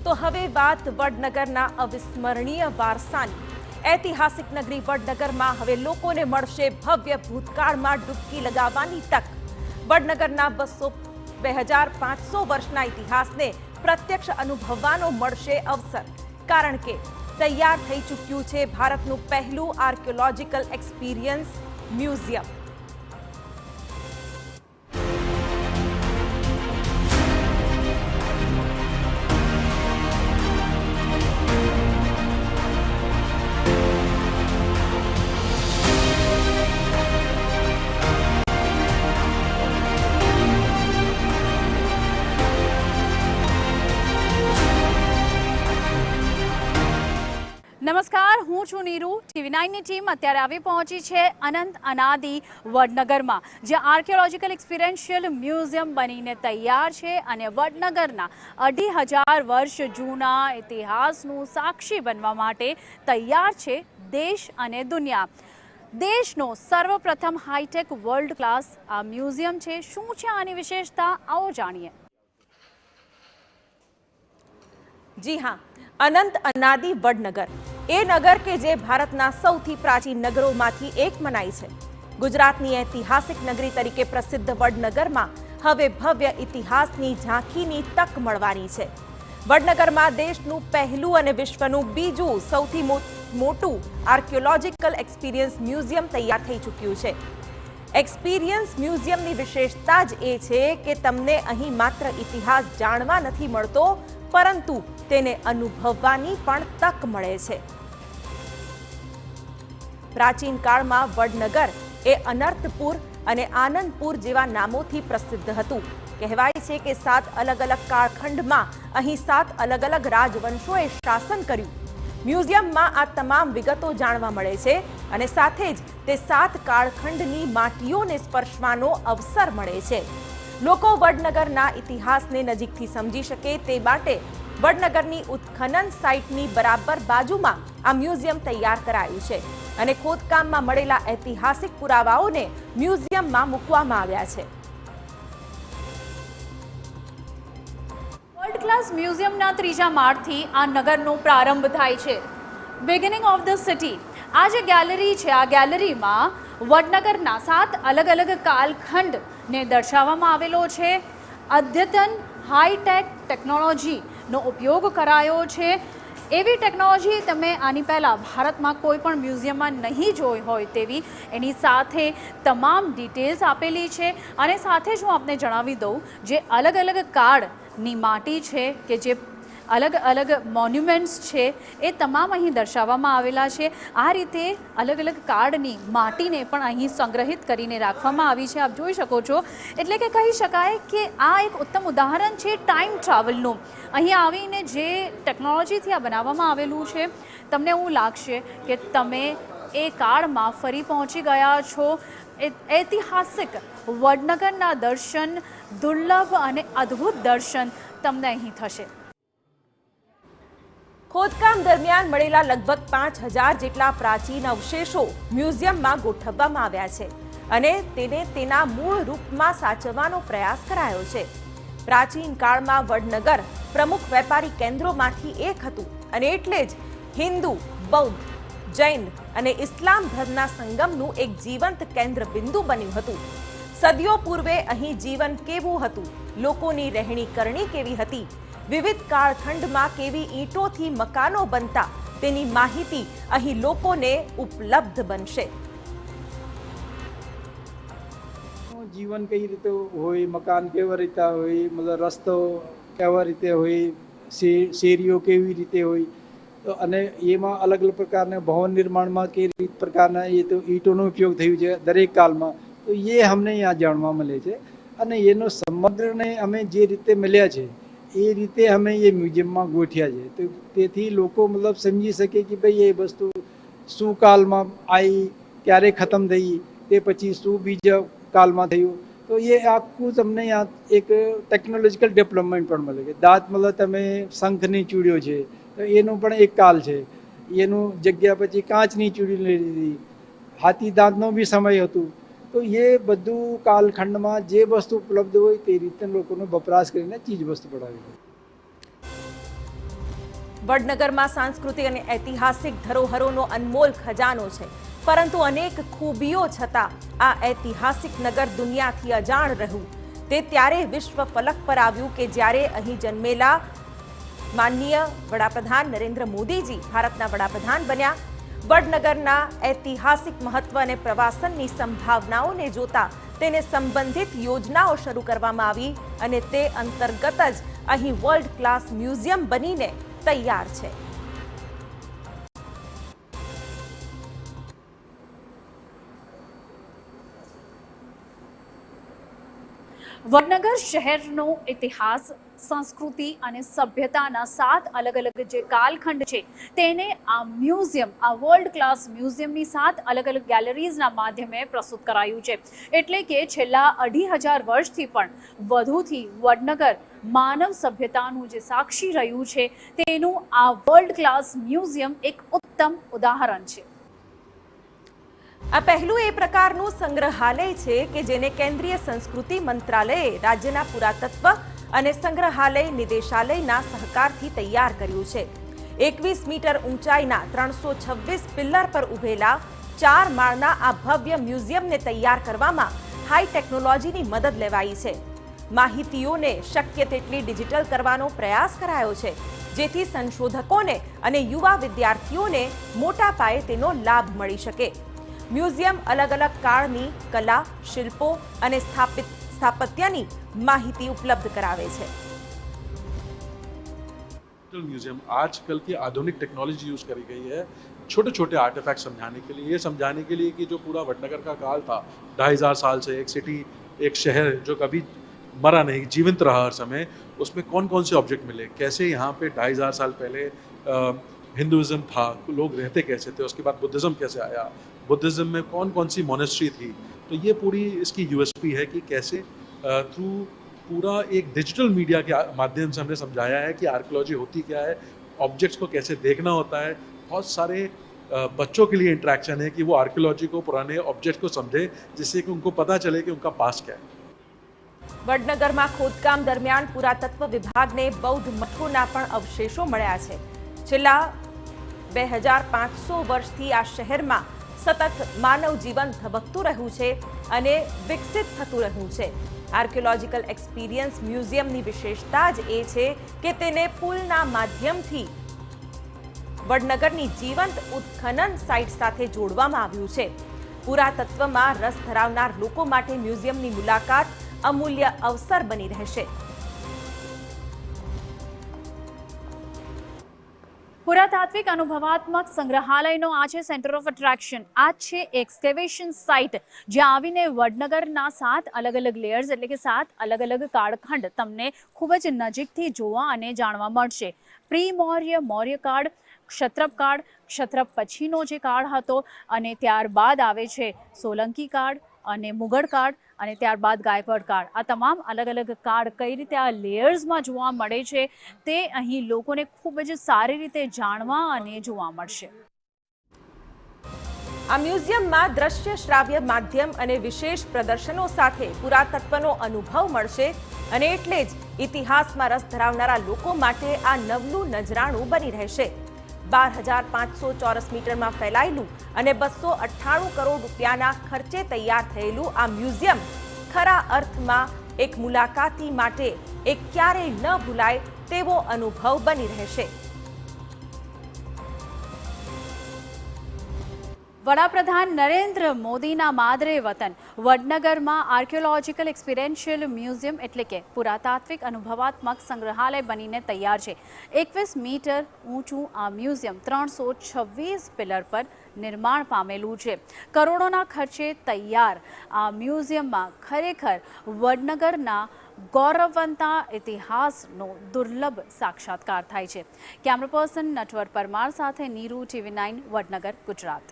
તો હવે વાત વડનગરના અવિસ્મરણીય વારસાની। ઐતિહાસિક નગરી વડનગરમાં હવે લોકોને મળશે ભવ્ય ભૂતકાળમાં ડૂબકી લગાવવાની તક। વડનગરના 2500 વર્ષના ઇતિહાસને પ્રત્યક્ષ અનુભવવાનો મળશે અવસર, કારણ કે તૈયાર થઈ ચૂક્યું છે ભારતનું પહેલું આર્કિયોલોજીકલ એક્સપિરિયન્સ મ્યુઝિયમ। નમસ્કાર, હું છું નીરુ। TV9ની ટીમ અત્યારે આવી પહોંચી છે અનંત અનાદિ વડનગરમાં, જે આર્કિયોલોજીકલ એક્સપિરિયન્શિયલ મ્યુઝિયમ બનીને તૈયાર છે અને વડનગરના 2500 વર્ષ જૂના ઇતિહાસનું સાક્ષી બનવા માટે તૈયાર છે દેશ અને દુનિયા। દેશનો સર્વપ્રથમ હાઈટેક વર્લ્ડ ક્લાસ આ મ્યુઝિયમ છે। શું છે આની વિશેષતા, આવો જાણીએ। જી હા, અનંત અનાદિ વડનગર એ નગર કે જે ભારતના સૌથી પ્રાચીન નગરોમાંથી એક મનાય છે। ગુજરાતની ઐતિહાસિક નગરી તરીકે પ્રસિદ્ધ વડનગરમાં હવે ભવ્ય ઇતિહાસની ઝાંખીની તક મળવાની છે। વડનગરમાં દેશનું પહેલું અને વિશ્વનું બીજું સૌથી મોટું આર્કિયોલોજીકલ એક્સપિરિયન્સ મ્યુઝિયમ તૈયાર થઈ ચૂક્યું છે। એક્સપિરિયન્સ મ્યુઝિયમની વિશેષતા જ એ છે કે તમને અહીં માત્ર ઇતિહાસ જાણવા નથી મળતો, પરંતુ તેને અનુભવવાની પણ તક મળે છે। પ્રાચીન કાળમાં વડનગર એ અનર્તપુર અને આનંદપુર જેવા નામોથી પ્રસિદ્ધ હતું। કહેવાય છે કે 7 અલગ અલગ કાળખંડમાં અહીં 7 અલગ અલગ રાજવંશોએ શાસન કર્યું। મ્યુઝિયમમાં આ તમામ વિગતો જાણવા મળે છે અને સાથે જ તે 7 કાળખંડની માટીઓને સ્પર્શવાનો અવસર મળે છે। લોકો વડનગરના ઇતિહાસને નજીકથી સમજી શકે તે માટે વડનગરની ઉત્ખનન સાઇટની બરાબર બાજુમાં આ મ્યુઝિયમ તૈયાર કરાયું છે અને ખોદકામમાં મળેલા ઐતિહાસિક પુરાવાઓને મ્યુઝિયમમાં મૂકવામાં આવ્યા છે। વર્લ્ડ ક્લાસ મ્યુઝિયમના 3જા માળથી આ નગરનો પ્રારંભ થાય છે। Beginning of the city. આ જે ગેલેરી છે, આ ગેલેરીમાં વડનગરના 7 અલગ અલગ કાલખંડને દર્શાવવામાં આવેલો છે। અદ્યતન હાઈટેક ટેકનોલોજીનો ઉપયોગ કરાયો છે। એવી ટેકનોલોજી તમે આની પહેલાં ભારતમાં કોઈ પણ મ્યુઝિયમમાં નહીં જોઈ હોય તેવી એની સાથે તમામ ડિટેલ્સ આપેલી છે। અને સાથે જ હું આપને જણાવી દઉં, જે અલગ અલગ કાળની માટી છે કે જે અલગ અલગ મોન્યુમેન્ટ્સ છે એ તમામ અહીં દર્શાવવામાં આવેલા છે। આ રીતે અલગ અલગ કાળની માટીને પણ અહીં સંગ્રહિત કરીને રાખવામાં આવી છે, આપ જોઈ શકો છો। એટલે કે કહી શકાય કે આ એક ઉત્તમ ઉદાહરણ છે ટાઈમ ટ્રાવેલનું। અહીં આવીને જે ટેકનોલોજીથી આ બનાવવામાં આવેલું છે, તમને એવું લાગશે કે તમે એ કાળમાં ફરી પહોંચી ગયા છો। ઐતિહાસિક વડનગરના દર્શન, દુર્લભ અને અદ્ભુત દર્શન તમને અહીં થશે। ખોદકામ દરમિયાન મળેલા લગભગ 5000 જેટલા પ્રાચીન અવશેષો મ્યુઝિયમમાં ગોઠવવામાં આવ્યા છે અને તેને તેના મૂળ રૂપમાં સાચવવાનો પ્રયાસ કરાયો છે। પ્રાચીન કાળમાં વડનગર પ્રમુખ વેપારી કેન્દ્રોમાંથી એક હતું અને એટલે જ હિન્દુ, બૌદ્ધ, જૈન અને ઇસ્લામ ધર્મના સંગમનું એક જીવંત કેન્દ્ર બિંદુ બન્યું હતું। સદીઓ પૂર્વે અહીં જીવન કેવું હતું, લોકોની રહેણી કરણી કેવી હતી, વિવિધ કાળખંડમાં કેવી ઈંટોથી મકાનો બનતા, તેની માહિતી અહીં લોકોને ઉપલબ્ધ બનશે। જીવન કઈ રીતે હોય, મકાન કેવા રીતે હોય, મતલબ રસ્તો કેવા રીતે હોય, શેરીઓ કેવી રીતે હોય, તો અને એમાં અલગ અલગ પ્રકારના ભવન નિર્માણમાં કેવી પ્રકારના એ તો ઈંટોનો ઉપયોગ થયું છે દરેક કાળમાં। તો એ અમને અહીંયા જાણવા મળે છે અને એનો સમગ્રને અમે જે રીતે મળ્યા છે એ રીતે અમે એ મ્યુઝિયમમાં ગોઠ્યા છે। તો તેથી લોકો મતલબ સમજી શકે કે ભાઈ એ વસ્તુ શું કાળમાં આવી, ક્યારે ખતમ થઈ, તે પછી શું બીજા કાળમાં થયું। તો એ આખું તમને એક ટેકનોલોજીકલ ડેવલપમેન્ટ પણ મળે કે દાંત મતલબ તમે શંખની ચૂડીઓ છે તો એનું પણ એક કાળ છે, એનું જગ્યા પછી કાચની ચૂડી લઈ લીધી, હાથી દાંતનો બી સમય હતું। તો એ બધું કાલખંડમાં જે વસ્તુ ઉપલબ્ધ હોય તે રીતે લોકોનો વપરાશ કરીને ચીજ વસ્તુ બનાવી। વડનગરમાં સાંસ્કૃતિક અને ઐતિહાસિક ધરોહરોનો અનમોલ ખજાનો છે, પરંતુ અનેક ખૂબીઓ છતાં આ ઐતિહાસિક નગર દુનિયાથી અજાણ રહ્યું. તે ત્યારે વિશ્વ ફલક પર આવ્યું કે જ્યારે અહીં જન્મેલા માનનીય વડાપ્રધાન નરેન્દ્ર મોદીજી ભારતના વડાપ્રધાન બન્યા. વડનગરના ઐતિહાસિક મહત્વ અને પ્રવાસનની સંભાવનાઓને જોતા તેને સંબંધિત યોજનાઓ શરૂ કરવામાં આવી અને તે અંતર્ગત જ અહીં વર્લ્ડ ક્લાસ મ્યુઝિયમ બનીને તૈયાર છે. વડનગર શહેરનો ઇતિહાસ, સંસ્કૃતિ અને સભ્યતાના 7 અલગ અલગ જે કાલખંડ છે તેને આ મ્યુઝિયમ, આ વર્લ્ડ ક્લાસ મ્યુઝિયમની 7 અલગ અલગ ગેલેરીઝના માધ્યમે પ્રસ્તુત કરાયું છે. એટલે કે છેલ્લા 2500 વર્ષથી પણ વધુથી વડનગર માનવ સભ્યતાનું જે સાક્ષી રહ્યું છે તેનું આ વર્લ્ડ ક્લાસ મ્યુઝિયમ એક ઉત્તમ ઉદાહરણ છે. આ પહેલું એ પ્રકારનું સંગ્રહાલય છે કે જેને કેન્દ્રીય સંસ્કૃતિ મંત્રાલયે રાજ્યના પુરાતત્વ અને સંગ્રહાલય નિદેશાલયના સહકારથી તૈયાર કર્યું છે. 21 મીટર ઊંચાઈના 326 પિલ્લર પર ઉભેલા 4 માળના આ ભવ્ય મ્યુઝિયમને તૈયાર કરવામાં હાઈ ટેકનોલોજીની મદદ લેવાઈ છે. માહિતીઓને શક્ય તેટલી ડિજિટલ કરવાનો પ્રયાસ કરાયો છે, જેથી સંશોધકોને અને યુવા વિદ્યાર્થીઓને મોટા પાયે તેનો લાભ મળી શકે. મ્યુઝિયમ અલગ અલગ કાળની કલા, શિલ્પો અને સ્થાપત્યની માહિતી ઉપલબ્ધ करावे છે. म्यूजियम आजकल की आधुनिक टेक्नोलॉजी यूज़ करी गई है छोटे छोटे आर्टिफैक्ट समझाने के लिए, ये समझाने के लिए कि जो पूरा वडनगर का काल था 2500 साल से एक सिटी, एक शहर जो कभी मरा नहीं, जीवंत रहा हर समय, उसमें कौन कौन से ऑब्जेक्ट मिले, कैसे यहाँ पे 2500 साल पहले हिंदुज़म था, लोग रहते कैसे थे, उसके बाद बुद्धिज़्म कैसे आया, बुद्धिज़्म में कौन कौन सी मोनेस्ट्री थी. तो ये पूरी इसकी यूएसपी है कि कैसे थ्रू पूरा एक डिजिटल मीडिया के माध्यम से हमने समझाया है कि आर्कियोलॉजी होती क्या है, ऑब्जेक्ट्स को कैसे देखना होता है. बहुत सारे बच्चों के लिए इंटरेक्शन है कि वो आर्कियोलॉजी को, पुराने ऑब्जेक्ट्स को समझे, जिससे कि उनको पता चले कि उनका पास्ट क्या है. વડનગરમાં ખોદકામ દરમિયાન પુરાતત્વ વિભાગને બૌદ્ધ મઠોના પણ અવશેષો મળ્યા છે. છેલ્લા 2500 વર્ષથી આ શહેરમાં સતત માનવ જીવન ધબકતું રહ્યું છે અને વિકસિત થતું રહ્યું છે. આર્કિયોલોજીકલ એક્સપિરિયન્સ મ્યુઝિયમની વિશેષતા જ એ છે કે તેને પુલના માધ્યમથી વડનગરની જીવંત ઉત્ખનન સાઇટ સાથે જોડવામાં આવ્યું છે. પુરાતત્વમાં રસ ધરાવનાર લોકો માટે મ્યુઝિયમની મુલાકાત અમૂલ્ય અવસર બની રહેશે. પુરાતાત્વિક અનુભવાત્મક સંગ્રહાલયનો આ છે સેન્ટર ઓફ એટ્રેક્શન. આ છે એક્સકેવેશન સાઇટ, જ્યાં આવીને વડનગરના 7 અલગ અલગ લેયર્સ એટલે કે 7 અલગ અલગ કાળખંડ તમને ખૂબ જ નજીકથી જોવા અને જાણવા મળશે. પ્રી મૌર્ય, મૌર્ય કાળ, ક્ષત્રપ કાળ, ક્ષત્રપ પછીનો જે કાળ હતો, અને ત્યારબાદ આવે છે સોલંકી કાળ અને મુગળ કાળ અને ત્યારબાદ ગાયકવાડ કાળ. આ તમામ અલગ અલગ કાળ કઈ રીતે આ લેયર્સમાં જોવા મળે છે તે અહીં લોકોને ખૂબ જ સારી રીતે જાણવા અને જોવા મળશે. આ મ્યુઝિયમમાં દ્રશ્ય શ્રાવ્ય માધ્યમ અને વિશેષ પ્રદર્શનો સાથે પુરાતત્વનો અનુભવ મળશે અને એટલે જ ઇતિહાસમાં રસ ધરાવનારા લોકો માટે આ નવલું નજરાણું બની રહેશે. 12,500 ચોરસ મીટરમાં ફેલાયેલું અને 298 કરોડ રૂપિયાના ખર્ચે તૈયાર થયેલું આ મ્યુઝિયમ ખરા અર્થમાં એક મુલાકાતી માટે એક ક્યારેય ન ભૂલાય તેવો અનુભવ બની રહેશે. વડાપ્રધાન નરેન્દ્ર મોદીના માદરે વતન વડનગરમાં આર્કિયોલોજીકલ એક્સપિરિયન્શિયલ મ્યુઝિયમ એટલે કે પુરાતાત્વિક અનુભવાત્મક સંગ્રહાલય બનીને તૈયાર છે. 21 મીટર ઊંચું આ મ્યુઝિયમ 326 પિલર પર નિર્માણ પામેલું છે. કરોડોના ખર્ચે તૈયાર આ મ્યુઝિયમમાં ખરેખર વડનગરના ગૌરવવંતા ઇતિહાસનો દુર્લભ સાક્ષાત્કાર થાય છે. કેમેરા પર્સન નટવર પરમાર સાથે નીરુ, TV9 વડનગર, ગુજરાત.